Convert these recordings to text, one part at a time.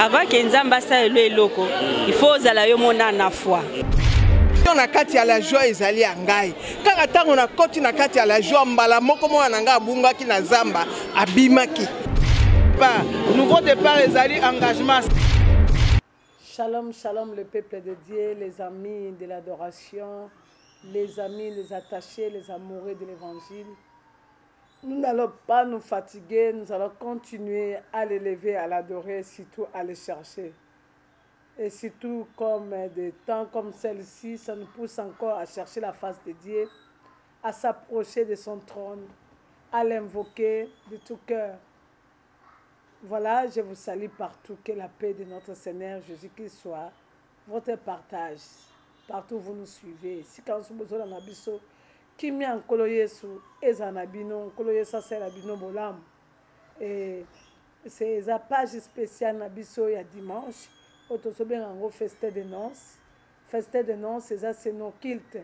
Avant que Nzamba asalelo eloko, il faut ozala yo mona na foi. Na kati ya la joie ezali ya ngai. Kaka tango na koti na kati ya la joie mbala moko mona na nga abungaki na zamba abimaki. Nouveau départ ezali engagement. Shalom, shalom le peuple de Dieu, les amis de l'adoration, les amis, les attachés, les amoureux de l'évangile. Nous n'allons pas nous fatiguer, nous allons continuer à l'élever, à l'adorer, surtout à le chercher. Et surtout comme des temps comme celle-ci, ça nous pousse encore à chercher la face de Dieu, à s'approcher de son trône, à l'invoquer de tout cœur. Voilà, je vous salue partout, que la paix de notre Seigneur Jésus-Christ soit votre partage. Partout où vous nous suivez. Si quand vous besoin d'un abisso, qui m'y a encoloyé sous Ezanabino, encoloyé ça c'est l'abino bolam. Et c'est la page spéciale n'abisso il y a dimanche. Autosobé en gros festin de noces. Festin de noces, c'est nos kilts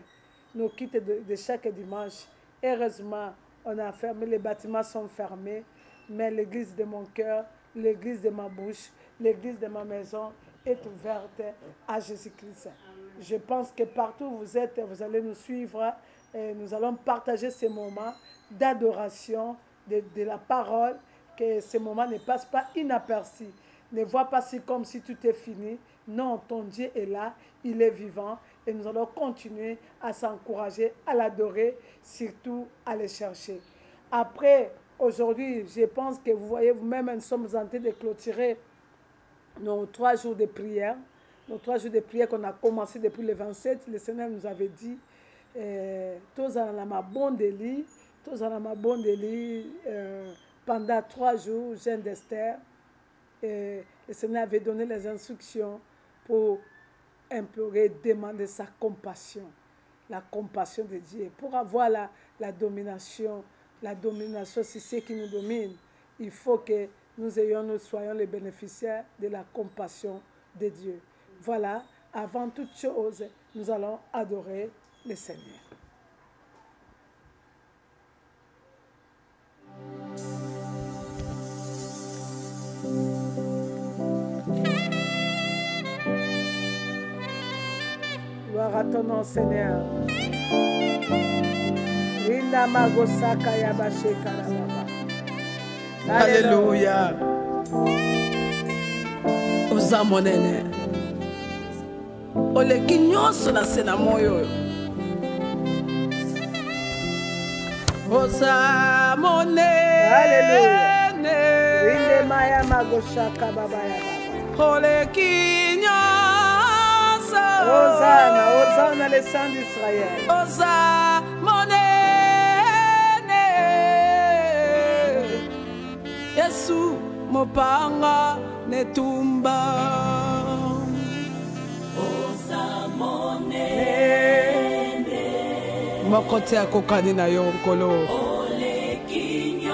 de chaque dimanche. Heureusement, on a fermé, les bâtiments sont fermés. Mais l'église de mon cœur, l'église de ma bouche, l'église de ma maison est ouverte à Jésus-Christ. Je pense que partout où vous êtes, vous allez nous suivre et nous allons partager ces moments d'adoration de la parole, que ces moments ne passent pas inaperçus. Ne vois pas si comme si tout est fini. Non, ton Dieu est là, il est vivant et nous allons continuer à s'encourager, à l'adorer, surtout à le chercher. Après, aujourd'hui, je pense que vous voyez vous-même, nous sommes en train de clôturer nos 3 jours de prière. Nos 3 jours de prière qu'on a commencé depuis le 27. Le Seigneur nous avait dit, tous en ma bonne délit, pendant 3 jours, jeûne d'Esther. Le Seigneur avait donné les instructions pour implorer, demander sa compassion, la compassion de Dieu, pour avoir la domination. La domination, c'est ce qui nous domine. Il faut que nous soyons les bénéficiaires de la compassion de Dieu. Voilà, avant toute chose, nous allons adorer le Seigneur. Gloire à ton nom, Seigneur. Alléluia. Oza monene. Ole kinyoso na sena moyo. Oza monene. Alléluia. Rinde maya magoshaka baba ya baba. Ole kinyoso. Hosanna, Hosanna les saints d'Israël. Oza monene. Yesu mopanga netumba. Oza monene. Mokote akokani na yo nkolo. Ole kinyoso.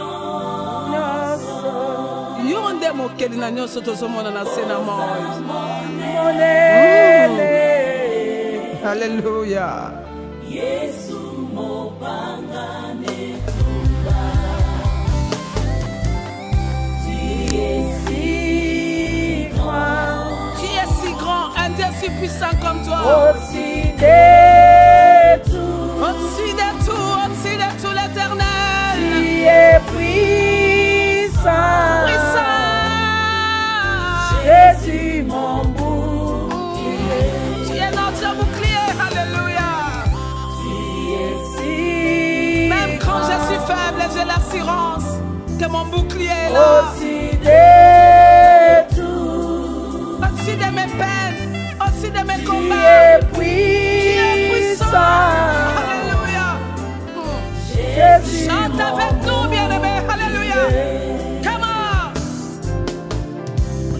Yonde mokeli na nyoso tozomona na sena moyo. Monene. Alléluia. Yesu mopanga netumba. Tu es si grand, un Dieu si puissant comme toi. Au-dessus de tout, au-dessus de tout, au-dessus de tout l'éternel. Tu es puissant, puissant. Jésus mon bouclier. Tu es notre bouclier, alléluia. Tu es si même quand je suis faible, j'ai l'assurance que mon bouclier est là. Au-dessus de tout, au-dessus de mes peines, au-dessus de mes combats. Tu es puissant. Alléluia. Chante avec nous, bien-aimé. Alléluia. Come on.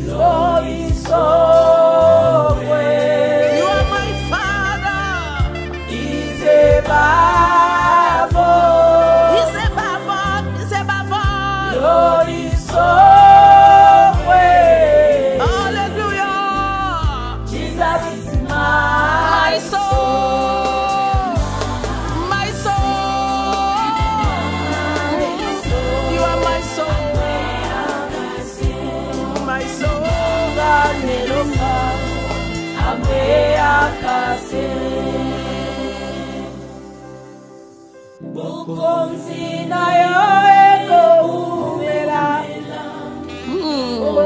Lord is so great. You are my Father. He's above all. He's above all. He's above all. Lord is so great. Hallelujah. Jesus is my soul. My soul. akweyakate bokonzi na yo ekobumela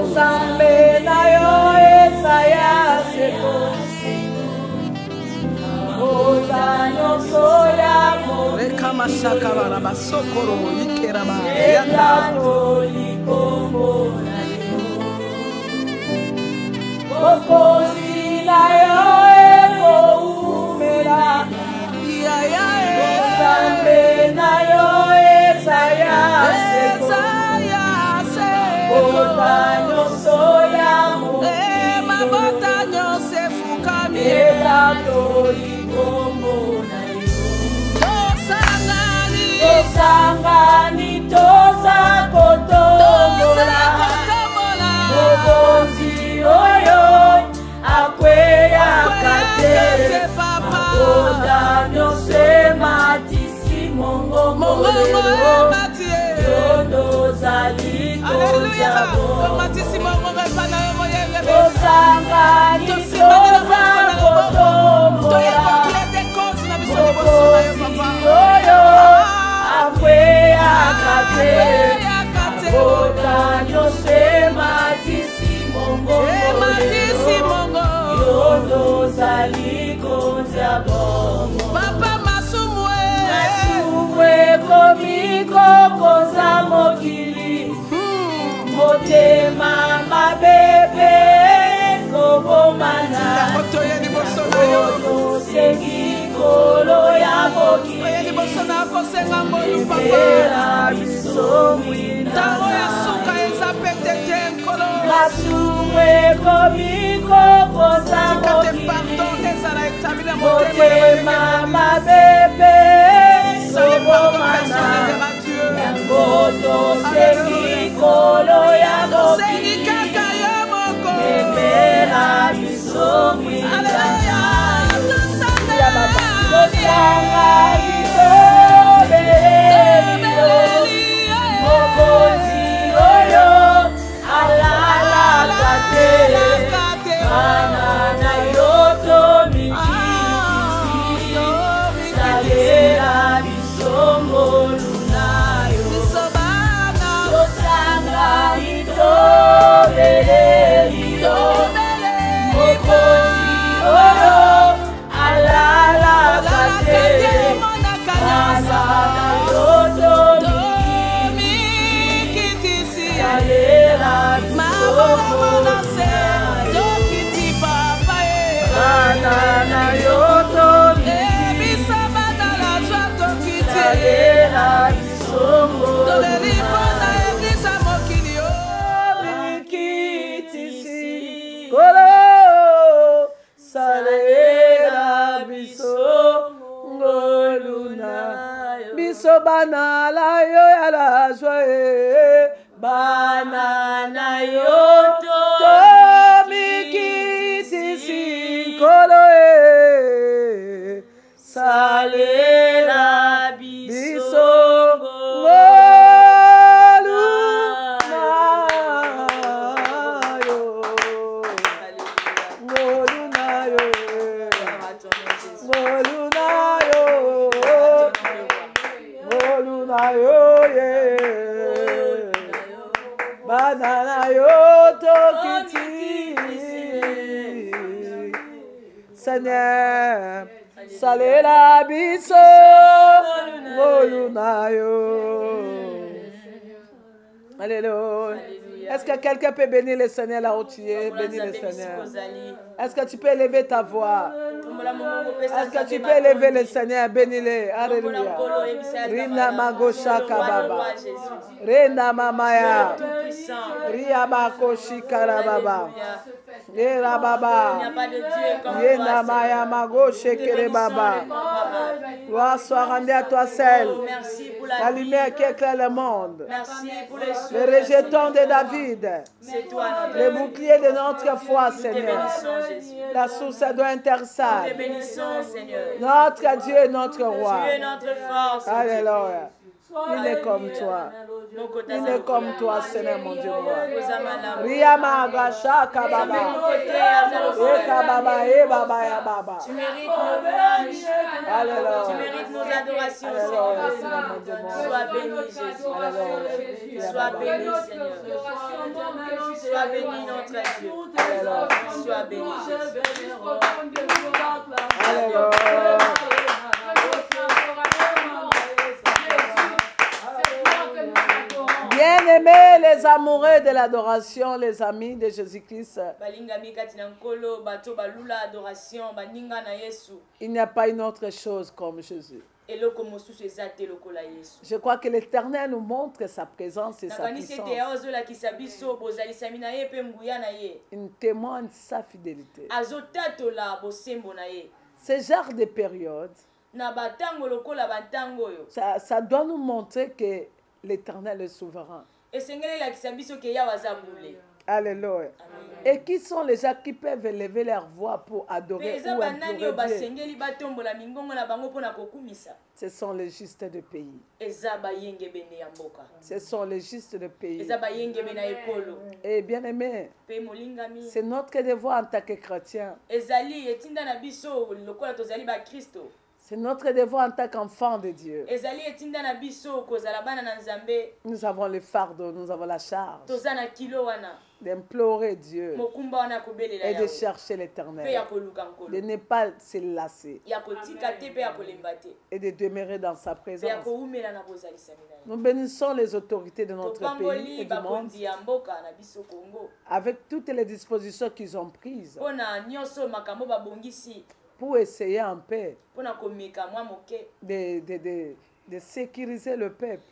Nzambe na yo ezaya seko oza nyonso ya Rekama shaka bana basokoro ikera ba yanda likombo na yo bokonzi na yo ekobumela Nzambe na yo ezaya seko Bota nyonso ya mabota nyonso efukami etato likombo na yo tosangani toza kotombola mokonzi oyo akweyaka te bota nyonso ematisi mongomolelo yondo zali tosangani toza kotombola mokonzi oyo akweyaka te bota nyonso ematisi mongomolelo yondo zali konza bongo ekomi kokonza mokili motema mabebe kobomana otosengi kolo ya mokili ebera biso mwina masumu ekomi kokonza mokili motema mabebe kobomana yango tosengi kolo ya mokili ebera biso mwina tosanga itobelelio mokonzi oyo alalaka te bana na yo tomikisi salela biso ngolu na yo tosanga itobelelio mokonzi oyo alalaka te bana na yo tomikisi salela biso ngolu na yo tomikisi salela biso ngolu kolo salela biso ngoluna biso bana la yo ya la joie bana na yo tomikisi kolo salela biso Seigneur, salela biso ngolunayo. Alléluia. Est-ce que quelqu'un peut bénir le Seigneur là où tu es? Bénis le Seigneur. Est-ce que tu peux élever ta voix? Est-ce que tu peux élever le Seigneur? Bénis-le. Alléluia. Rina Magosha Kababa. Rina Mamaya. Ria Makoshi Karababa. Yera Baba. Yena Maya Magoshe Kerebaba. Gloire soit rendue à toi seul. La lumière qui éclaire le monde. Le rejeton de David. Le bouclier de notre foi, Seigneur. La source doit intercéder. Notre Dieu et notre roi. Alléluia. Il est comme toi. Il est comme toi, Seigneur mon Dieu. Riyama Gasha Kababa. Eka Baba, E Baba, Ya Baba. Tu mérites nos louanges. Alléluia. Tu mérites nos adorations, Alléluia, Seigneur. Seigneur mon Dieu. Sois béni, Jésus. Alléluia. Sois béni, Seigneur. Sois béni, notre Dieu. Sois béni, Jésus. Alléluia. Bien-aimés, les amoureux de l'adoration, les amis de Jésus-Christ, il n'y a pas une autre chose comme Jésus. Je crois que l'Éternel nous montre sa présence et sa puissance. Il témoigne sa fidélité. Ce genre de période, ça doit nous montrer que l'Éternel est souverain. Alléluia. Et qui sont les gens qui peuvent élever leur voix pour adorer ou implorer Dieu? Ce sont les justes de pays. Ce sont les justes de pays. Et bien aimé, c'est notre devoir en tant que chrétien. C'est notre devoir en tant qu'enfant de Dieu. Nous avons le fardeau, nous avons la charge d'implorer Dieu et de chercher l'Éternel, de ne pas se lasser et de demeurer dans sa présence. Nous bénissons les autorités de notre pays et du monde avec toutes les dispositions qu'ils ont prises pour essayer un peu de sécuriser le peuple.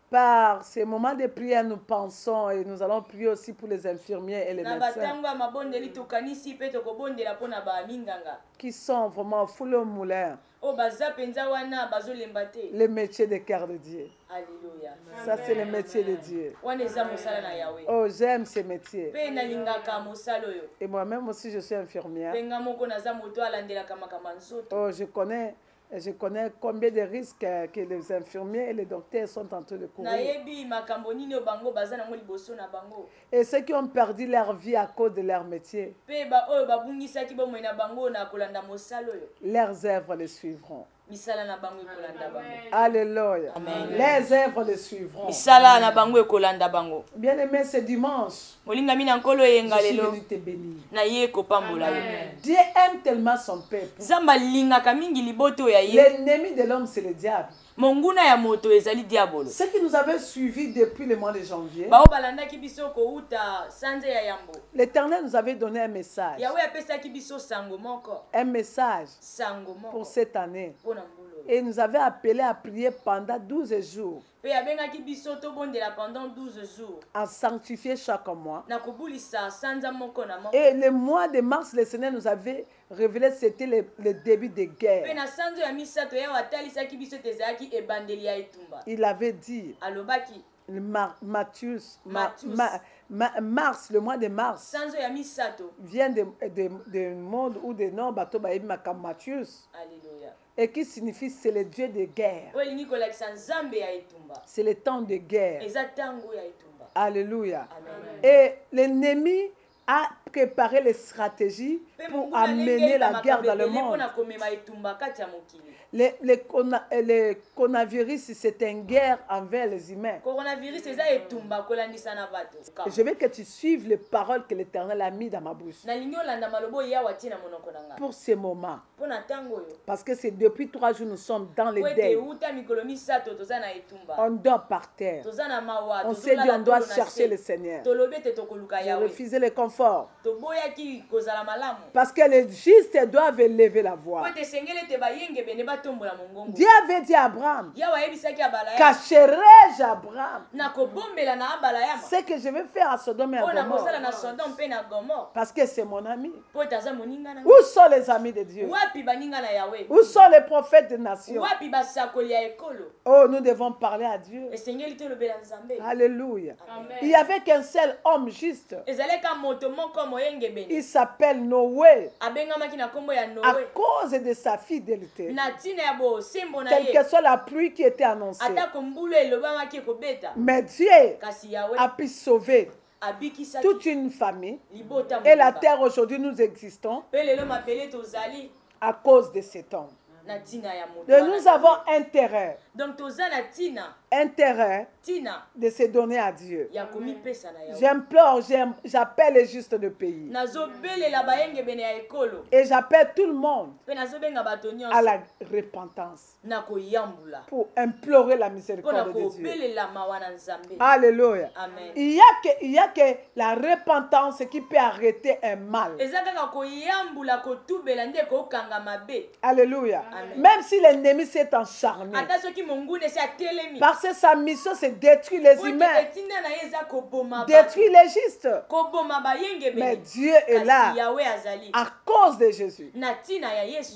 Par ces moments de prière, nous pensons et nous allons prier aussi pour les infirmiers et les médecins qui sont vraiment full au moulin. Le métier de cœur de Dieu. Alléluia. Ça, c'est le métier de Dieu. Oh, j'aime ce métier. Et moi-même aussi, je suis infirmière. Oh, je connais combien de risques que les infirmiers et les docteurs sont en train de courir. Et ceux qui ont perdu leur vie à cause de leur métier, leurs œuvres les suivront. Alléluia. Les œuvres les suivront. Bien aimé, c'est dimanche. Je suis venu te bénir. Dieu aime tellement son peuple. L'ennemi de l'homme, c'est le diable. Ce qui nous avait suivis depuis le mois de janvier, l'Éternel nous avait donné un message. Un message pour cette année. Et nous avait appelé à prier pendant 12 jours. À sanctifier chaque mois. Et le mois de mars, le Seigneur nous avait révélé que c'était le début de guerre. Il avait dit, mars, le mois de mars, vient de monde ou de nom, Matthias. Et qui signifie c'est le Dieu de guerre. C'est le temps de guerre. Alléluia. Et l'ennemi a préparé les stratégies pour amener la guerre dans le monde. Le coronavirus, c'est une guerre envers les humains. Je veux que tu suives les paroles que l'Éternel a mis dans ma bouche. Pour ce moment. Parce que c'est depuis 3 jours nous sommes dans les deuils. On dort par terre. On s'est dit on doit chercher le Seigneur. J'ai refusé le confort. Parce que les justes doivent élever la voix. Dieu avait dit à Abraham, cacherai-je Abraham ce que je vais faire à Sodome et à Gomorrhe, parce que c'est mon ami. Où sont les amis de Dieu? Où sont les prophètes des nations? Oh, nous devons parler à Dieu. Alléluia. Il n'y avait qu'un seul homme juste Il s'appelle Noé. À cause de sa fidélité. Quelle que soit la pluie qui était annoncée. Mais Dieu a pu sauver toute une famille. Et la terre aujourd'hui nous existons à cause de cet homme. Nous avons intérêt de se donner à Dieu. J'implore, j'appelle les justes de pays. Et j'appelle tout le monde à la repentance pour implorer la miséricorde de Dieu. Alléluia. Il y a que la repentance qui peut arrêter un mal. Alléluia. Amen. Même si l'ennemi s'est encharné, parce que sa mission c'est détruire les humains, détruire les justes. Mais Dieu est là à cause de Jésus.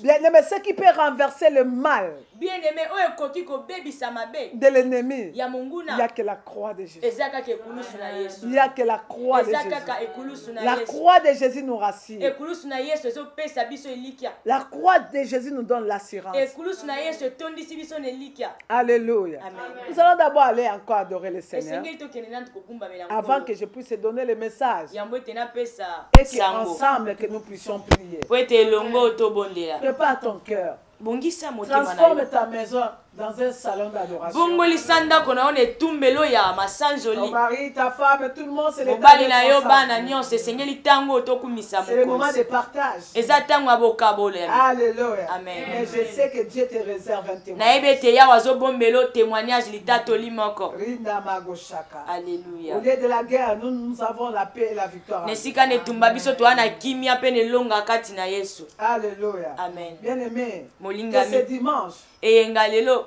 Bien-aimé, ce qui peut renverser le mal de l'ennemi, il n'y a que la croix de Jésus. Il n'y a que la croix de Jésus. La croix de Jésus nous rassure. La croix de Jésus nous donne l'assurance. Alléluia. Nous allons d'abord aller encore adorer le Seigneur avant que je puisse donner le message et qu'ensemble que nous puissions prier. Prépare ton cœur. Transforme ta maison dans un salon d'adoration. Ton mari, ta femme, tout le monde, c'est le moment de partage. Alléluia. Amen. Mais je sais que Dieu te réserve un témoignage. Alléluia. Au lieu de la guerre, nous avons la paix et la victoire. Alléluia. Amen. Bien-aimé,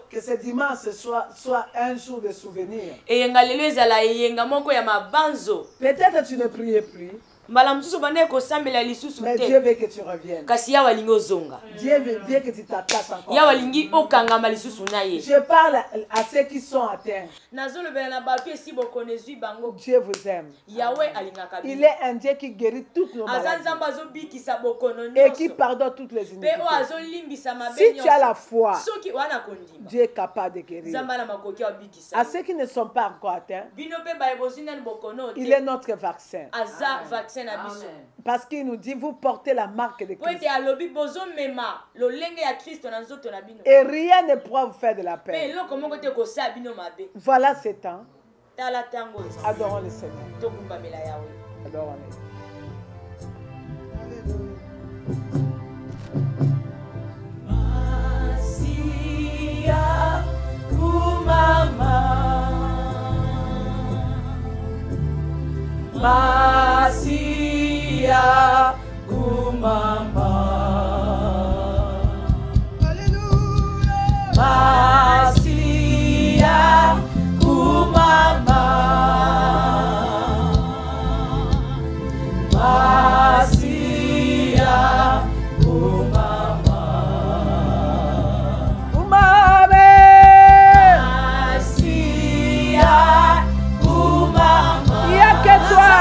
que ce dimanche soit un jour de souvenir. Peut-être tu ne priais plus. Mais Dieu veut que tu reviennes. Dieu veut que tu t'attaches encore. Je parle à ceux qui sont atteints. Dieu vous aime. Il est un Dieu qui guérit toutes nos maladies et qui pardonne toutes les iniquités. Si tu as la foi, Dieu est capable de guérir. À ceux qui ne sont pas encore atteints, il est notre vaccin. Parce qu'il nous dit, vous portez la marque de Christ. Et rien ne pourra vous faire de la peine. Voilà ce temps. Adorons le Seigneur. Adorons-le. Masia kumama. Alléluia. Masia kumama. Masia kumama. Kumame. Masia kumama. Il n'y a que toi.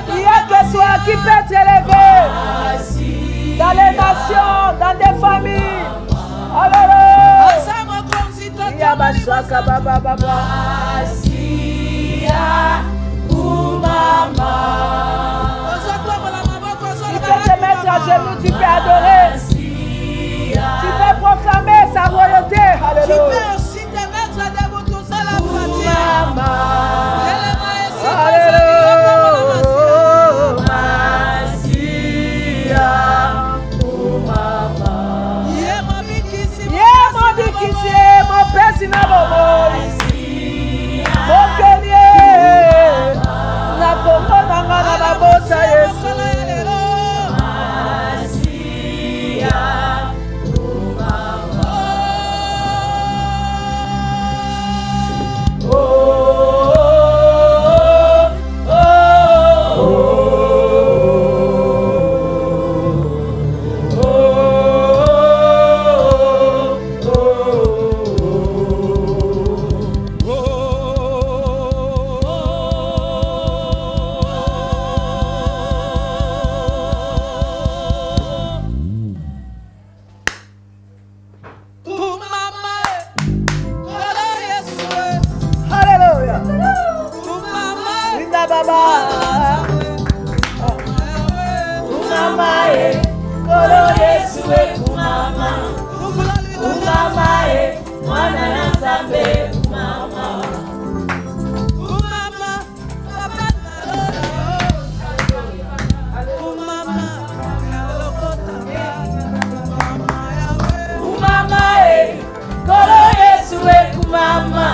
Il n'y a que toi qui peut t'élever dans les nations, dans des familles. Alléluia. Il y a Bachaka Baba Baba. Tu peux te mettre à genoux, tu peux adorer. Tu peux proclamer sa royauté. Alléluia. Tu peux aussi te mettre à debout tout seul à la fatigue. Alléluia. baba. Kumama e, kolo Yesu e kumama. Kumama e, mwana na Nzambe kumama. Kumama, papa kumama e, kolo Yesu e kumama.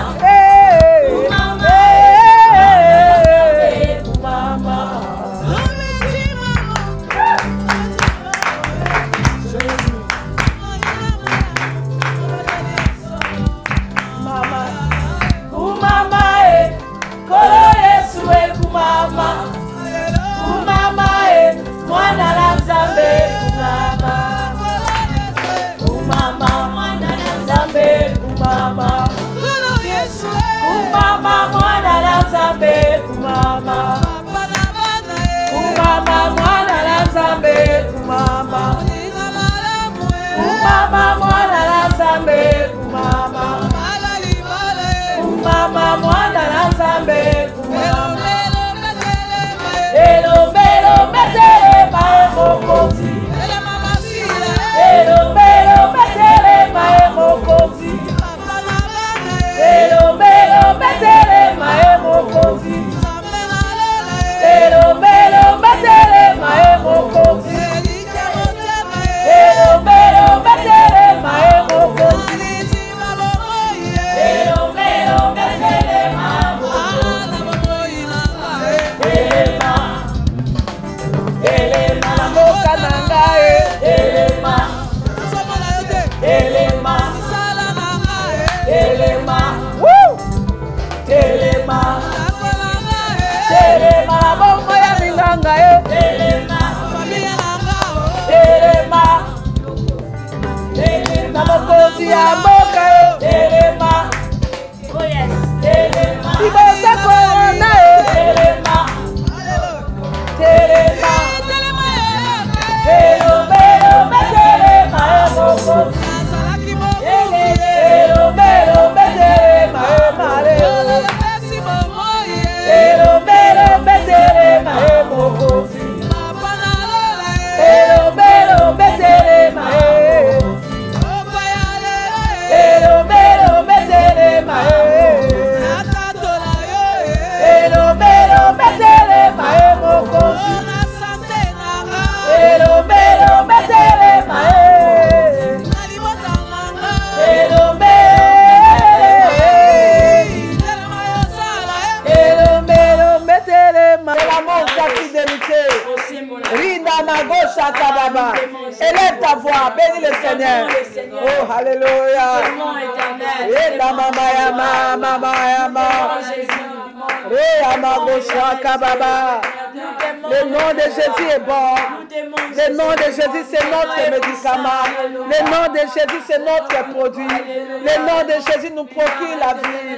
Élève ta voix, bénis le Seigneur. Oh, alléluia. Le nom de Jésus est bon. Le nom de Jésus, c'est notre médicament. Le nom de Jésus, c'est notre produit. Le nom de Jésus nous procure la vie.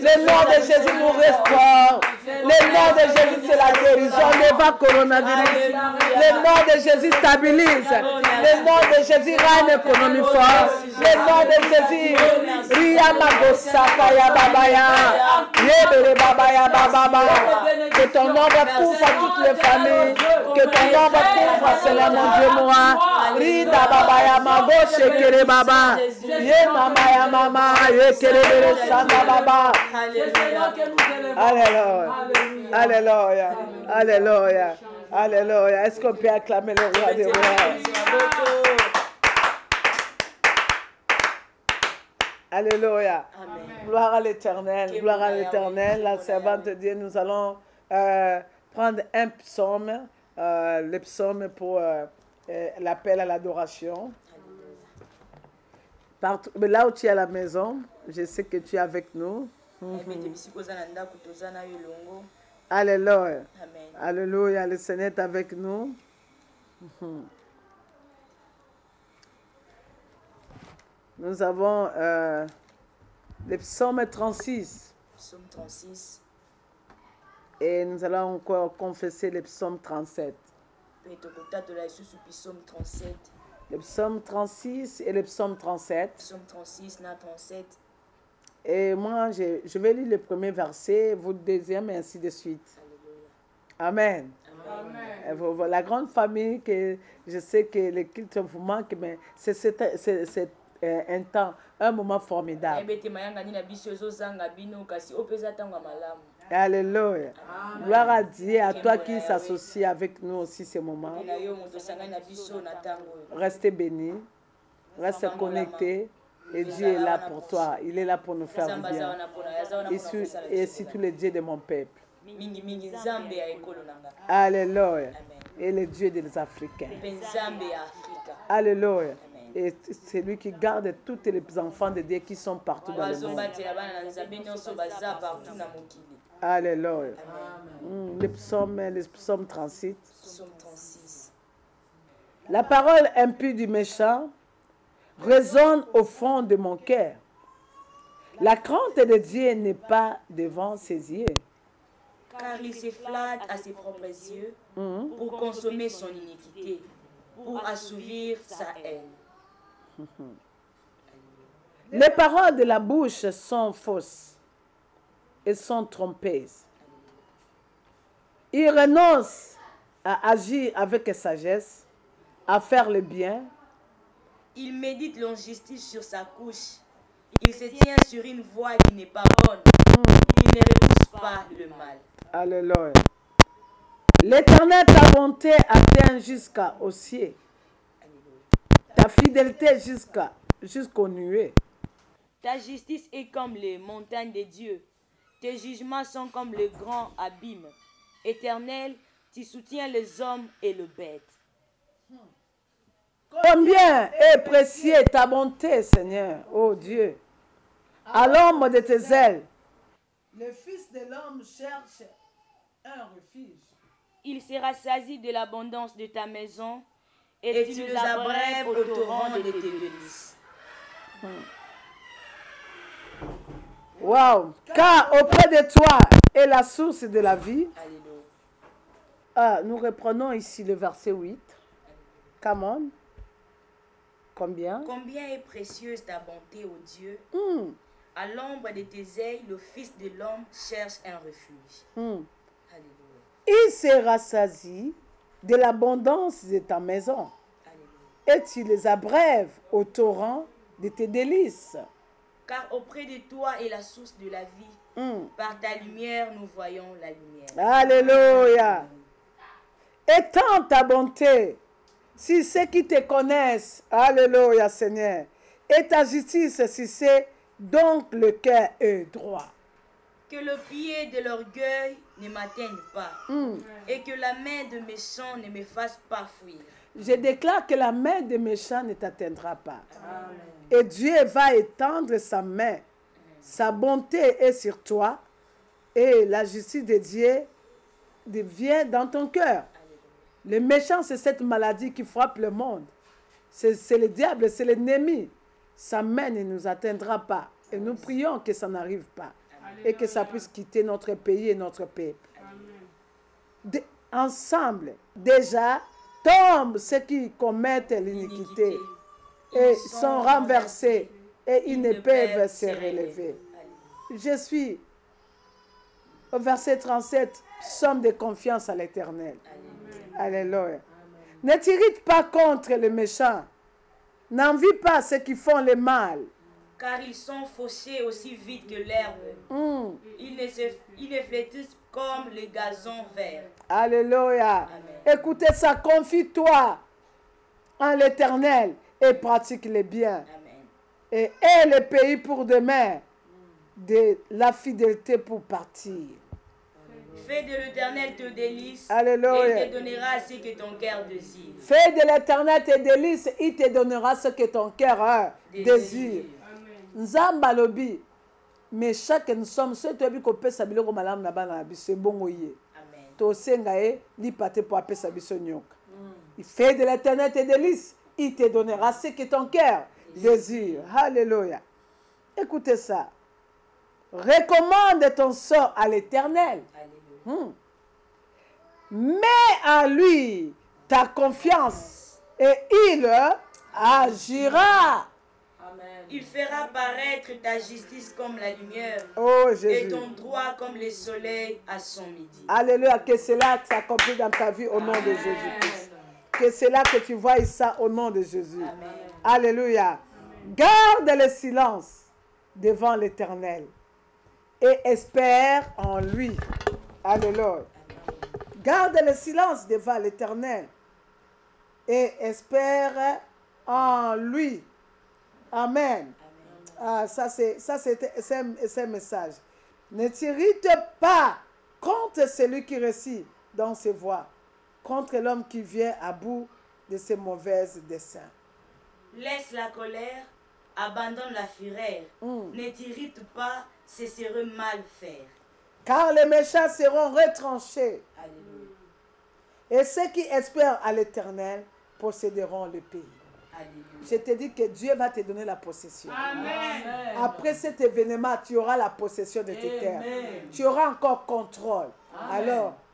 Le nom de Jésus nous restaure. Le nom de Jésus, c'est la guérison. Le coronavirus. Le nom de Jésus stabilise. Le nom de Jésus rend l'économie forte. Le nom de Jésus, Ria Magosaka ya Babaya. Yebere Babaya Bababa. Que ton nom couvre toutes les familles. Que ton nom couvre, Seigneur mon Dieu, moi. Rida Babaya Mago Shekere Baba. Ye Mama ya Mama. Ye Kere Sanda Baba. Alléluia. Alléluia. Alléluia. Alléluia. Est-ce qu'on peut acclamer le roi des rois? Alléluia. Amen. Gloire à l'Éternel. Gloire à l'Éternel. La servante de Dieu, nous allons prendre un psaume, le psaume pour l'appel à l'adoration. Là où tu es à la maison, je sais que tu es avec nous. Alléluia. Amen. Alléluia. Le Seigneur est avec nous. Nous avons le psaume 36. Psaume 36. Et nous allons encore confesser le psaume 37. Le psaume 36 et le psaume 37. Psaume 36, 37. Et moi, je vais lire le premier verset, vous le deuxième, et ainsi de suite. Amen. Amen. La grande famille, que je sais que les cultes vous manquent, mais c'est un temps, un moment formidable. Alléluia. Gloire à Dieu, à toi qui s'associe avec nous aussi ces moments. Restez bénis, restez connectés. Et Dieu est là pour toi. Il est là pour nous faire du bien. Et surtout le Dieu de mon peuple. Alléluia. Et le Dieu des Africains. Alléluia. Et c'est lui qui garde tous les enfants de Dieu qui sont partout dans le monde. Alléluia. Le psaume 36. La parole impie du méchant résonne au fond de mon cœur. La crainte de Dieu n'est pas devant ses yeux. Car il se flatte à ses propres yeux pour consommer son iniquité, pour assouvir sa haine. Les paroles de la bouche sont fausses et sont trompeuses. Il renonce à agir avec sagesse, à faire le bien. Il médite l'injustice sur sa couche. Il se tient sur une voie qui n'est pas bonne. Il ne repousse pas le mal. Alléluia. L'Éternel, ta bonté atteint jusqu'aux cieux. Ta fidélité jusqu'aux nuées. Ta justice est comme les montagnes de Dieu. Tes jugements sont comme le grand abîme. Éternel, tu soutiens les hommes et le bête. Combien est précieux ta bonté, Seigneur, ô Dieu. À l'ombre de tes ailes, le Fils de l'homme cherche un refuge. Il se rassasie de l'abondance de ta maison et tu nous abrèves au torrent de tes délices. Wow. Car auprès de toi est la source de la vie. Nous reprenons ici le verset 8. Come on. Combien? Combien est précieuse ta bonté, ô Dieu. À l'ombre de tes ailes, le Fils de l'homme cherche un refuge. Alléluia. Il se rassasie de l'abondance de ta maison. Alléluia. Et tu les abrèves au torrent de tes délices. Car auprès de toi est la source de la vie. Par ta lumière, nous voyons la lumière. Alléluia. Étends ta bonté si ceux qui te connaissent. Alléluia, Seigneur. Et ta justice si c'est donc le cœur est droit. Que le pied de l'orgueil ne m'atteigne pas. Et que la main de méchant ne me fasse pas fuir. Je déclare que la main des méchants ne t'atteindra pas. Amen. Et Dieu va étendre sa main. Sa bonté est sur toi. Et la justice de Dieu vient dans ton cœur. Le méchant, c'est cette maladie qui frappe le monde. C'est le diable, c'est l'ennemi. Sa main ne nous atteindra pas. Et nous prions que ça n'arrive pas. Et que ça puisse quitter notre pays et notre peuple. Ensemble, déjà, tombent ceux qui commettent l'iniquité et sont renversés et ils ne peuvent se relever. Je suis au verset 37, psaume de confiance à l'Éternel. Alléluia. Ne t'irrite pas contre les méchants. N'envie pas ceux qui font le mal. Car ils sont fauchés aussi vite que l'herbe. Ils ne flétissent comme le gazon vert. Alléluia. Amen. Écoutez ça, confie-toi en l'Éternel et pratique le bien. Amen. Et aie le pays pour demain, de la fidélité pour partir. Fais de l'Éternel tes délices. Alléluia. Et il te donnera ce que ton cœur désire. Fais de l'Éternel tes délices, il te donnera ce que ton cœur désire. Nzamba lobi, mais chaque nous sommes ceux qui ont pu se biloko malamu na bana biso bongo yé. Amen. To senga e li pate pour apesa biso nyoka. Il fait de l'Éternel tes délices, il te donnera ce que ton cœur désire. Alléluia. Écoutez ça. Recommande ton sort à l'Éternel. Mets à lui ta confiance et il agira. Il fera paraître ta justice comme la lumière Oh et Jésus. ton droit comme le soleil à son midi. Alléluia. Que cela s'accomplisse dans ta vie au nom de Jésus-Christ. Que cela que tu vois ça au nom de Jésus. Amen. Alléluia. Garde le silence devant l'Éternel et espère en lui. Alléluia. Garde le silence devant l'Éternel et espère en lui. Amen. Ah, ça c'est un message. Ne t'irrite pas contre celui qui réussit dans ses voies, contre l'homme qui vient à bout de ses mauvaises desseins. Laisse la colère, abandonne la fureur. Ne t'irrite pas, ce serait mal faire. Car les méchants seront retranchés. Alléluia. Et ceux qui espèrent à l'Éternel posséderont le pays. Alléluia. Je te dis que Dieu va te donner la possession. Amen. Après cet événement, tu auras la possession de tes terres. Tu auras encore contrôle.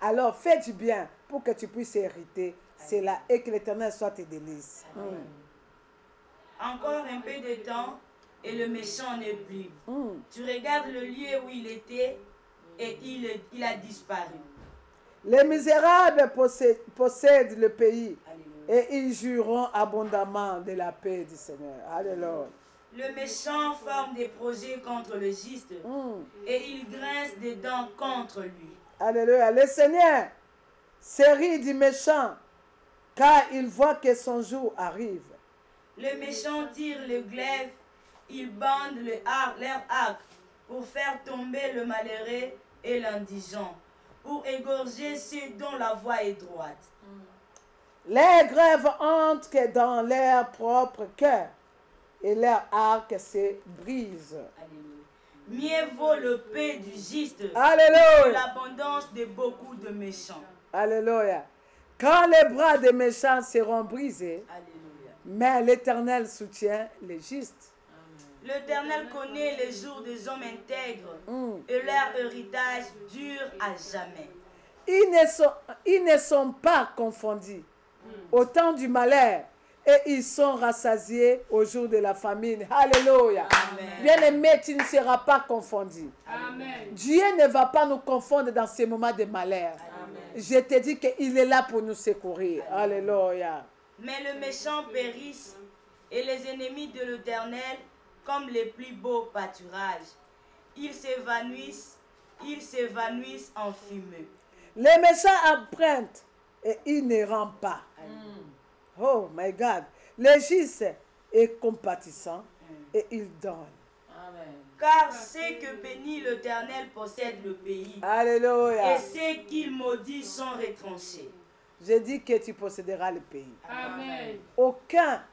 Alors fais du bien pour que tu puisses hériter cela et que l'Éternel soit tes délices. Encore un peu de temps et le méchant n'est plus. Tu regardes le lieu où il était et il a disparu. Les misérables possèdent le pays Alléluia. et ils jouiront abondamment de la paix du Seigneur. Alléluia. Le méchant forme des projets contre le juste et il grince des dents contre lui. Alléluia. Le Seigneur se rit du méchant car il voit que son jour arrive. Le méchant tire le glaive, il bande leur arc pour faire tomber le malheureux et l'indigent, pour égorger ceux dont la voie est droite. Les grèves entrent dans leur propre cœur et leur arc se brise. Alléluia. Mieux vaut le paix du juste que Alléluia. l'abondance de beaucoup de méchants. Alléluia. Quand les bras des méchants seront brisés, Alléluia. mais l'Éternel soutient les justes. L'Éternel connaît les jours des hommes intègres et leur héritage dure à jamais. Ils ne sont pas confondus au temps du malheur et ils sont rassasiés au jour de la famine. Alléluia. Bien-aimé, tu ne seras pas confondu. Amen. Dieu ne va pas nous confondre dans ces moments de malheur. Je te dis qu'il est là pour nous secourir. Alléluia. Mais le méchant périsse et les ennemis de l'Éternel comme les plus beaux pâturages. Ils s'évanouissent en fumée. Les méchants empruntent et ils ne rendent pas. Oh my God. Le juste est compatissant et il donne. Car ceux que bénit l'Éternel possèdent le pays. Alléluia. Et ceux qu'il maudit sont retranchés. Je dis que tu posséderas le pays. Amen. Aucun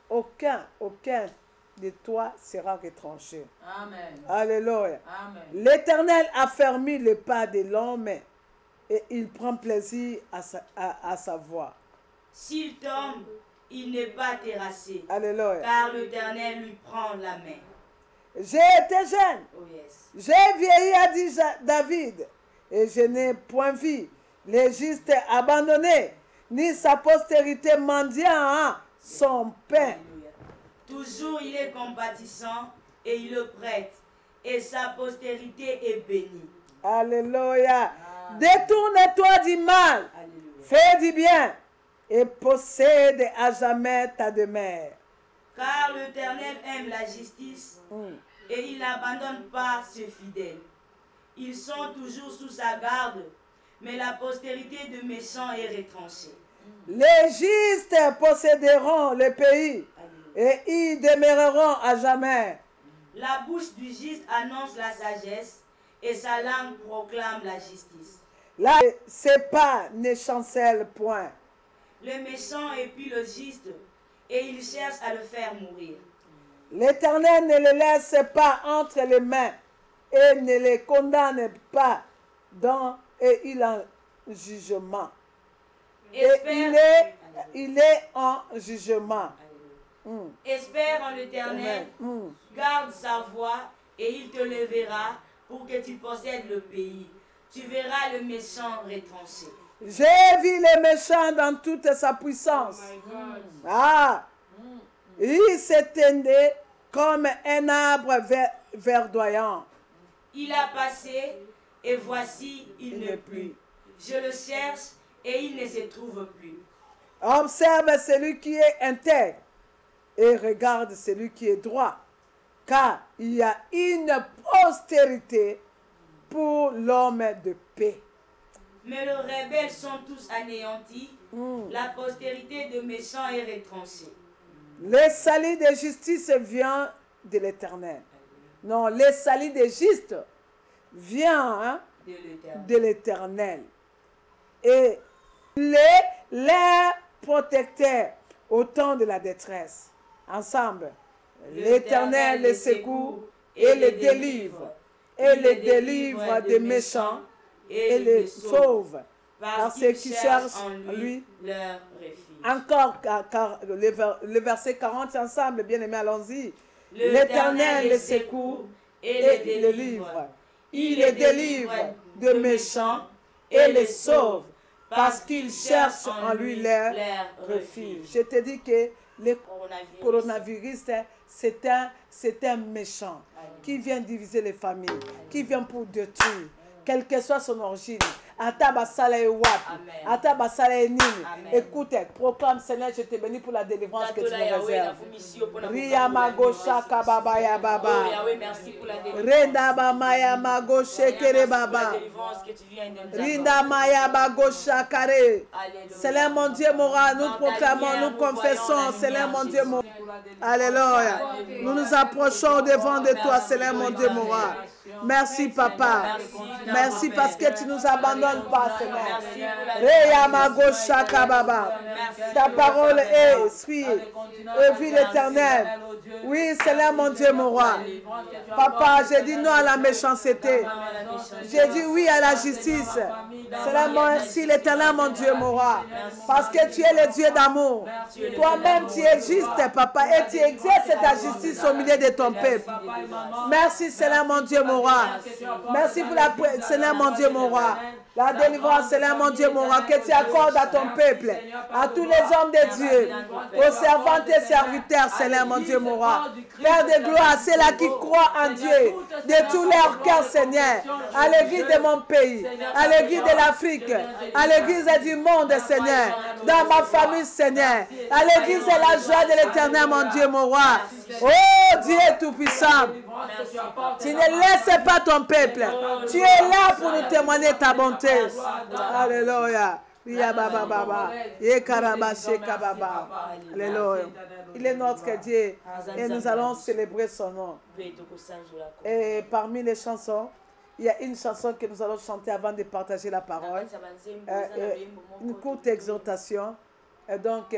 de toi sera retranché. Amen. Alléluia. Amen. L'Éternel a fermé le pas de l'homme et il prend plaisir à sa voix. S'il tombe, il n'est pas terrassé. Alléluia. Car l'Éternel lui prend la main. J'ai été jeune, Oh yes. j'ai vieilli, a dit David, et je n'ai point vu les justes abandonnés, ni sa postérité mendiant son pain. Alléluia. Toujours il est compatissant et il le prête. Et sa postérité est bénie. Alléluia. Détourne-toi du mal, Alléluia. fais du bien et possède à jamais ta demeure. Car l'Éternel aime la justice et il n'abandonne pas ses fidèles. Ils sont toujours sous sa garde, mais la postérité de méchants est retranchée. Les justes posséderont le pays et y demeureront à jamais. La bouche du juste annonce la sagesse et sa langue proclame la justice. Là, ses pas ne chancellent point. Le méchant épie le juste et il cherche à le faire mourir. L'Éternel ne le laisse pas entre les mains et ne les condamne pas et il est en jugement. Et il est en jugement. Espère en l'Éternel, garde sa voix et il te lèvera pour que tu possèdes le pays. Tu verras le méchant retranché. J'ai vu le méchant dans toute sa puissance. Ah, il s'étendait comme un arbre verdoyant. Il a passé, et voici, il n'est plus. Je le cherche, et il ne se trouve plus. Observe celui qui est intègre et regarde celui qui est droit, car il y a une postérité pour l'homme de paix. Mais les rebelles sont tous anéantis, la postérité de méchants est retranchée. Le salut de justice vient de l'Éternel. Non, le salut des justes vient de l'Éternel. Et les protecteurs au temps de la détresse. Ensemble, l'Éternel les secoue et les délivre. Et les délivre des méchants et les sauve. Parce qu'ils cherchent en lui leur refuge. Encore, car le verset 40 ensemble, bien aimé, allons-y. L'Éternel les secoue et les délivre. Il les délivre de méchants et les sauve parce qu'ils cherchent en lui leur refuge. Je te dis que le coronavirus, c'est un méchant qui vient diviser les familles, qui vient pour détruire, quelle que soit son origine. Écoute, proclame Seigneur, je te bénis pour la délivrance que tu me réserves. Ria Magosha Kababaya Baba. Renda Bamaya Magoshe Kere Baba. Rinda Maya Bagosha Kare. Seigneur mon Dieu Mora, nous proclamons, nous confessons, Seigneur mon Dieu Mora. Alléluia. Nous nous approchons devant de toi, Seigneur mon Dieu Mora. Merci papa. Merci parce que tu nous abandonnes pas, Seigneur. Ta parole est esprit et vie l'éternel. Oui, Seigneur mon Dieu, mon roi. Papa, j'ai dit non à la méchanceté. J'ai dit oui à la justice. Seigneur, merci l'éternel, mon Dieu, mon roi. Parce que tu es le Dieu d'amour. Toi-même, tu es juste, papa, et tu exerces ta justice au milieu de ton peuple. Merci, Seigneur, mon Dieu, mon roi. Merci pour la Seigneur, mon Dieu, mon roi. La délivrance, Seigneur, mon Dieu, mon roi, que tu accordes à ton peuple, à tous les hommes de Dieu, aux servantes et serviteurs, Seigneur, mon Dieu, mon roi. Père de gloire, c'est là qui croient en Dieu, de tout leur cœur, Seigneur, à l'église de mon pays, à l'église de l'Afrique, à l'église du monde, Seigneur, dans ma famille, Seigneur, à l'église de la joie de l'éternel, mon Dieu, mon roi. Oh Dieu tout-puissant, tu ne laisses pas ton peuple, tu es là pour nous témoigner ta bonté. Alléluia. Alléluia. Il est notre Dieu et nous allons célébrer son nom. Et parmi les chansons, il y a une chanson que nous allons chanter avant de partager la parole. Une courte exhortation. Et donc,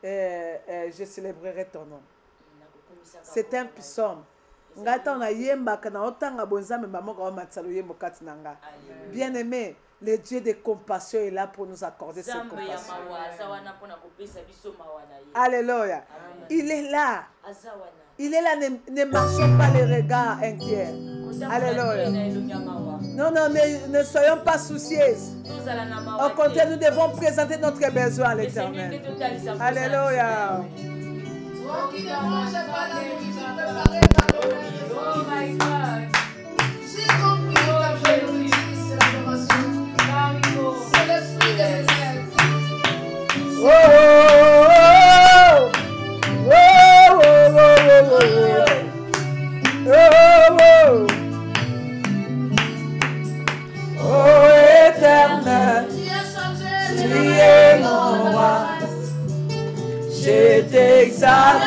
je célébrerai ton nom. C'est un psaume. Bien aimé, le Dieu de compassion est là pour nous accorder cette compassion. Alléluia. Il est là. Il est là. Ne marchons pas les regards inquiets. Alléluia. Non, ne soyons pas soucieuses. Au contraire, nous devons présenter notre besoin à l'Éternel. Alléluia. Oh my God. J'ai compris ta vérité, c'est l'adoration. C'est l'esprit de réserve. Oh, oh, oh, oh, oh, éternel, tu es mon roi. Je t'exalte,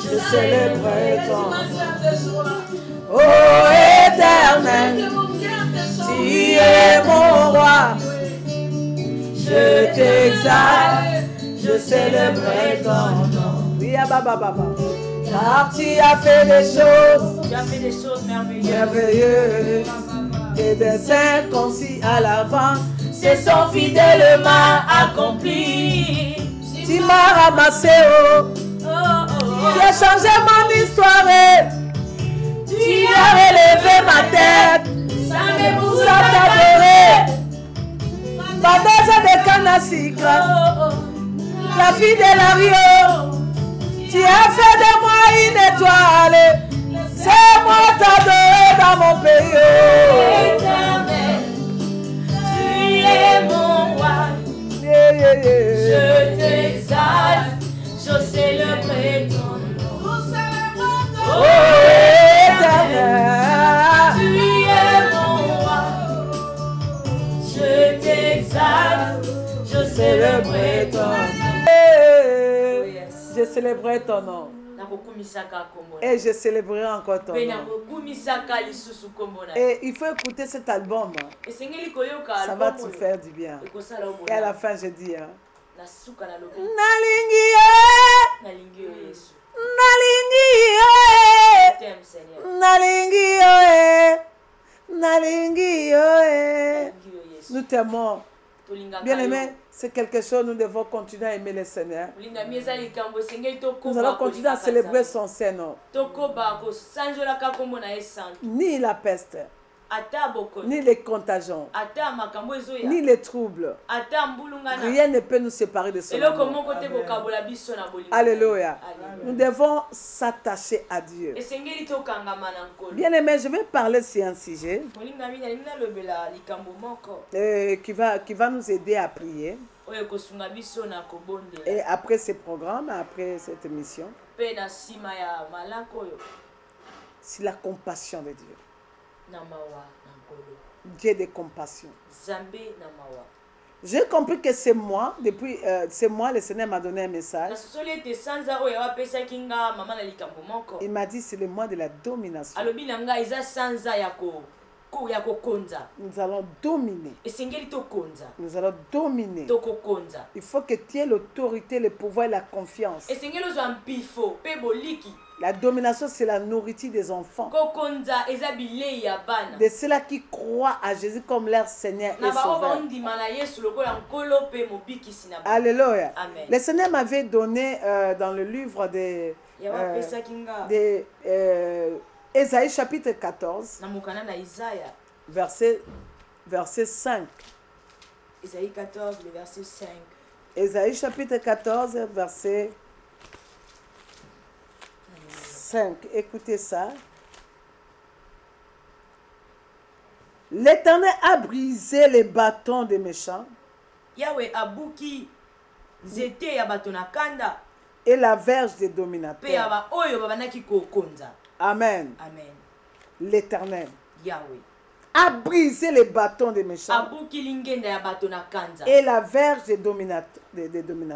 je célébrerai ton nom. Oh éternel, tu es mon roi. Je t'exalte, je célébrerai ton nom. Car tu as fait des choses merveilleuses. Et des inconscients à l'avant se sont fidèlement accomplis. Tu m'as ramassé, tu as changé mon histoire. Tu as relevé ma tête, sans t'adorer. Badeza de Kanasika, la fille de Lario. Tu as fait de moi une étoile. C'est moi t'adorer dans mon pays. Éternel, tu es mon roi. Je t'exalte, je célébrerai ton nom. Oh, éternel, Tu es mon roi. Je t'exalte, je célébrerai ton nom. Je célébrerai ton nom. Et je célébrerai encore ton nom. Et il faut écouter cet album. Ça va te faire du bien. Et à la fin, je dis, hein, Nalingi ye, Nalingi ye, Nalingi ye, Nalingi ye. Nous t'aimons. Bien aimé, c'est quelque chose, nous devons continuer à aimer le Seigneur. Nous allons continuer à célébrer son Seigneur. Ni la peste, ni les contagions, ni les troubles. Rien ne peut nous séparer de son amour. Alléluia. Nous devons s'attacher à Dieu. Bien aimé, je vais parler sur un sujet qui va nous aider à prier. Et après ce programme, après cette émission, c'est la compassion de Dieu. Dieu de compassion. J'ai compris que c'est moi, depuis c'est moi, le Seigneur m'a donné un message. Il m'a dit c'est le mois de la domination. Nous allons dominer. Nous allons dominer. Il faut que tu aies l'autorité, le pouvoir et la confiance. La domination, c'est la nourriture des enfants. De ceux-là qui croient à Jésus comme leur Seigneur et Sauveur. Alléluia. Amen. Le Seigneur m'avait donné dans le livre de Ésaïe chapitre 14, verset 5. Ésaïe 14, le verset 5. Ésaïe chapitre 14, verset 5. Écoutez ça. L'Éternel a brisé les bâtons des méchants. Yahweh abuki zete ya batona kanda. Et la verge des dominateurs. Pe ya oyo babanaki kokonza. Amen. Amen. L'Éternel Yahweh a brisé les bâtons des méchants. Abuki lingenda ya batona kanza. Et la verge des dominateurs.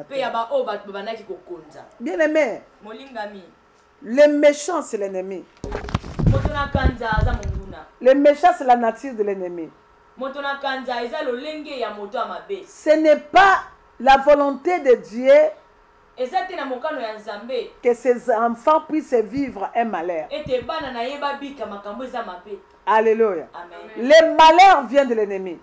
Pe ya ba o babanaki kokonza. Bien aimé. Molingami. Le méchant, c'est l'ennemi. Motona kanza aza monguna. Le méchant, c'est la nature de l'ennemi. Motona kanza eza lolenge ya moto amabe. Ce n'est pas la volonté de Dieu Eza te na mokano ya Nzambe que ses enfants puissent vivre un malheur. ete bana na yeba bika makambo eza mabe. Alléluia. Amen. Le malheur vient de l'ennemi.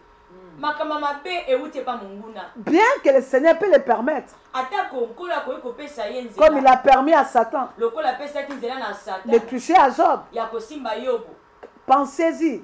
Makambo mabe euti pa monguna. Bien que le Seigneur peut le permettre. Atako kola ko kopesa ye nzela. Comme il a permis à Satan Lokola pesa ki nzela na Satan. de toucher à Job. Ya kosimba Yobo. Pensez-y.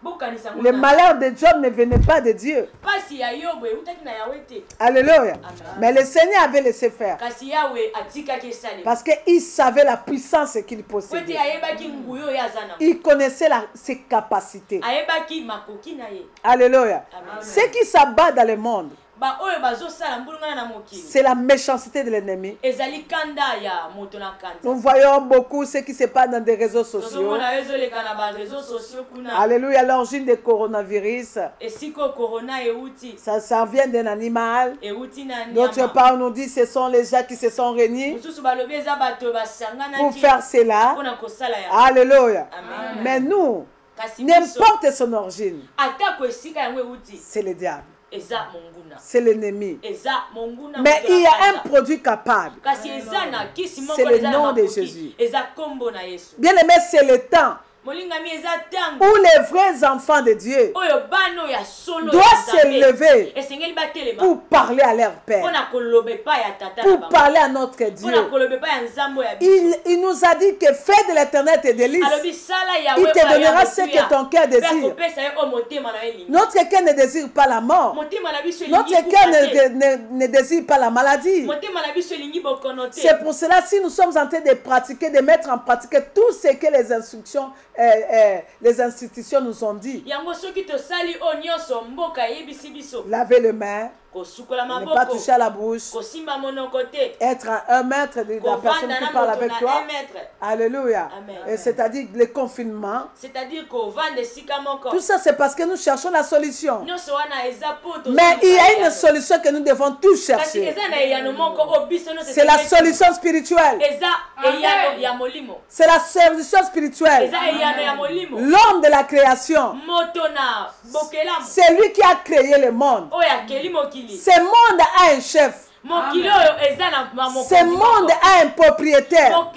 Bokanisa Le mona. malheur de Job ne venait pas de Dieu. Pasi ya Yobo eutaki na Yahweh te. Alléluia. Mais le Seigneur avait laissé faire. Kasi Yahweh atika ke sale. Parce qu'il savait la puissance qu'il Wete possédait. ayebaki nguyo ya zana. Il connaissait ses capacités. Ayebaki makoki na ye. Alléluia. Amen. Ce qui s'abat dans le monde, Ba oyo bazo sala mbulungana na mokili. c'est la méchanceté de l'ennemi. Ezali kanda ya moto na kanda. Nous voyons beaucoup ce qui se passe dans des réseaux sociaux. Tozomona ezoleka na ba réseaux sociaux kuna. Alléluia, l'origine du coronavirus. Esiko corona euti. Ça vient d'un animal. Euti na nyama. D'autre part, on nous dit que ce sont les gens qui se sont réunis Mususu balobi eza bato basangana pour faire cela. Pona kosala ya. Alléluia. Amen. Mais nous, Kasi biso n'importe son origine, atako esika yango euti. c'est le diable. Eza monguna. C'est l'ennemi. Eza monguna. Mais moto na il y a kanda. un produit capable. Kasi eza na kisi moko C'est le eza na nom de makoki. Jésus. Eza kombo na Yesu. Bien aimé, c'est le temps où les vrais enfants de Dieu doivent se lever pour parler à leur Père, pour parler à notre Dieu. Il nous a dit que fais de l'Éternel tes délices. Il te donnera ce que ton cœur désire. Notre cœur ne désire pas la mort. Notre cœur ne désire pas la maladie. C'est pour cela, si nous sommes en train de pratiquer, de mettre en pratique tout ce que les instructions, les institutions nous ont dit. Laver les mains, ne pas toucher à la bouche, être à 1 mètre de la personne qui parle avec toi. Alléluia. C'est-à-dire le confinement. Tout ça, c'est parce que nous cherchons la solution. Mais il y a une solution que nous devons tous chercher. C'est la solution spirituelle. C'est la solution spirituelle. L'homme de la création. C'est lui qui a créé le monde. Ce monde a un chef. Ce monde a un propriétaire.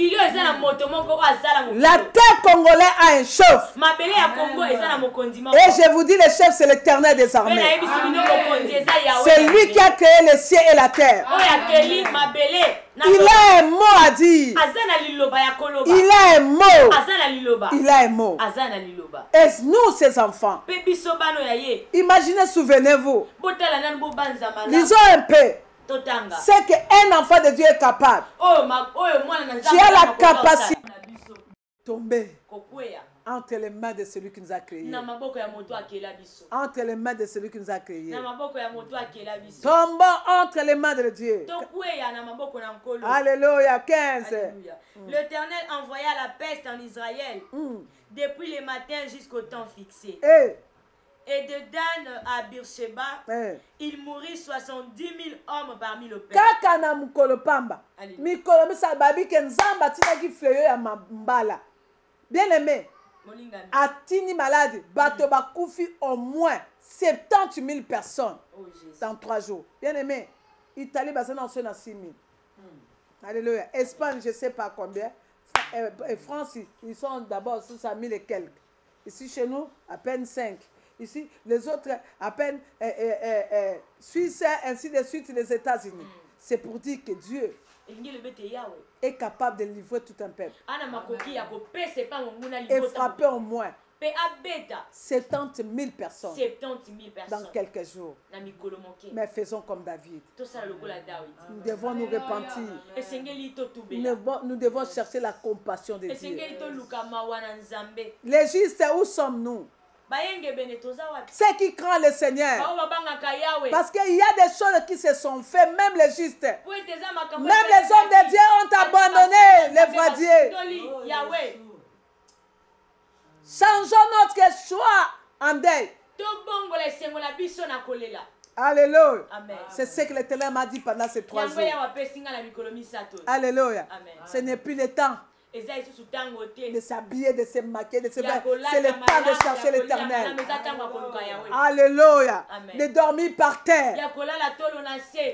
La terre congolaise a un chef. Et je vous dis, le chef, c'est l'Éternel des armées. C'est lui qui a créé le ciel et la terre. Il a un mot à dire. Il a un mot. Il a un mot. Et nous, ses enfants, imaginez, souvenez-vous. Lisons un peu. C'est qu'un enfant de Dieu est capable. Tu as la capacité de tomber entre les mains de celui qui nous a créés. Entre les mains de celui qui nous a créés. Tombons entre les mains de Dieu. Alléluia. 15. L'Éternel envoya la peste en Israël depuis le matin jusqu'au temps fixé. Et de Dan à Beersheba, il mourit 70 000 hommes parmi le peuple. Kakana mukolo pamba. Mikolo misababi kenzamba tina ki fleuye ya mbala. Bien aimé. Atini malade. Bato bakoufi au moins 70 000 personnes dans 3 jours. Bien aimé. Italie basana en 6 000. Alléluia. Espagne, je ne sais pas combien. France, ils sont d'abord sous 100 000 et quelques. Ici chez nous, à peine 5. Ici, les autres, à peine Suisse, ainsi de suite, les États-Unis. C'est pour dire que Dieu est capable de livrer tout un peuple. Et frapper au moins 70 000 personnes dans quelques jours. Mais faisons comme David. Nous devons nous repentir. Nous devons chercher la compassion de Dieu. Les justes, où sommes-nous? Ceux qui craignent le Seigneur. Parce qu'il y a des choses qui se sont faites, même les justes. Même les hommes de Dieu ont abandonné les vrais dieux. Changeons notre choix en deuil. Alléluia. C'est ce que l'Éternel m'a dit pendant ces 3 jours. Alléluia. Ce n'est plus le temps de s'habiller, de se maquiller, de se faire. C'est le temps de chercher l'Éternel. Alléluia. De dormir par terre.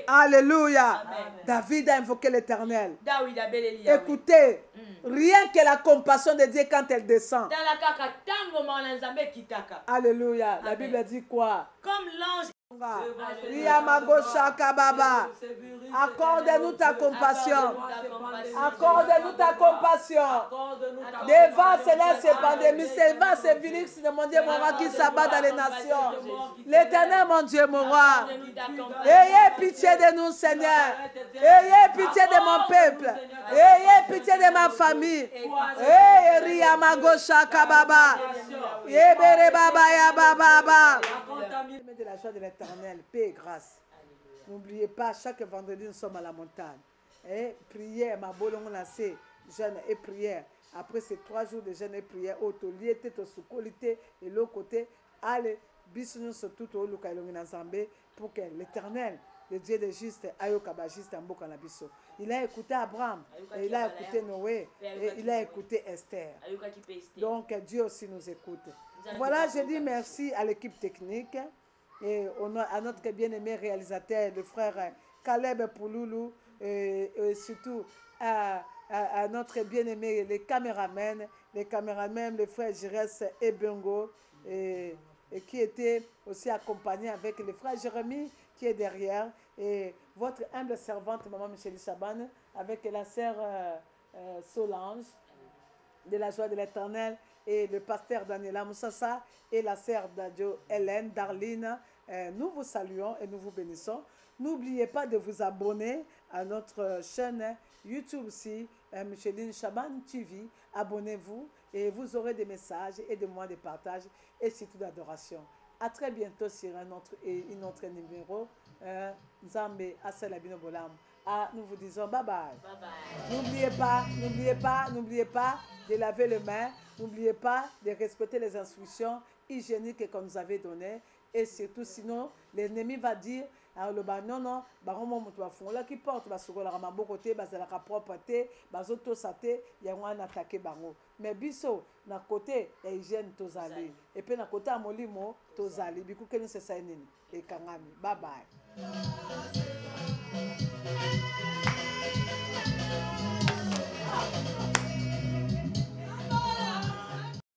Alléluia. David a invoqué l'Éternel. Écoutez, rien que la compassion de Dieu quand elle descend. Alléluia. La Bible dit quoi? Comme l'ange. Accorde-nous ta compassion. Accorde-nous ta compassion. Devant ces pandémies, devant ces virus de mon Dieu, mon roi qui s'abat dans les nations. L'Éternel, mon Dieu, mon roi. Ayez pitié de nous, Seigneur. Ayez pitié de mon peuple. Ayez pitié de ma famille. Ayez de la joie de l'Éternel, paix et grâce. N'oubliez pas, chaque vendredi, nous sommes à la montagne. Et prière, ma bolongo lancé, jeûne et prière. Après ces 3 jours de jeûne et prière, autoliété, tosukolité, et l'autre côté, allez, bisous surtout au Lukailongi Nazambe, pour que l'Éternel, le Dieu des justes, ayokaba juste en boka na biso. Il a écouté Abraham, et il a écouté Noé, et il a écouté Esther. Donc Dieu aussi nous écoute. Voilà, je dis merci à l'équipe technique et à notre bien-aimé réalisateur, le frère Caleb Pouloulou, et surtout à notre bien-aimé les caméramens les caméramans, les frères Girès et Bengo, et qui étaient aussi accompagnés avec le frère Jérémie qui est derrière, et votre humble servante, Maman Michel Chaban, avec la sœur Solange, de la joie de l'Éternel, et le pasteur Daniela Moussassa, et la sœur d'Adjo Hélène, Darline. Nous vous saluons et nous vous bénissons. N'oubliez pas de vous abonner à notre chaîne YouTube aussi, Micheline Chaban TV. Abonnez-vous et vous aurez des messages et des moments de partage et surtout d'adoration. À très bientôt sur un autre numéro. Nzambe Asalabino Bolam. Nous vous disons bye bye. Bye bye. N'oubliez pas de laver les mains. N'oubliez pas de respecter les instructions hygiéniques qu'on nous avait données. Et surtout, sinon, l'ennemi va dire, non, non, qui porte, la propreté, il y a un attaqué. Mais biso, na côté, il y a hygiène tozali. Et puis, na côté, molimo tozali. Bikou, que nous se et kangami. Bye bye.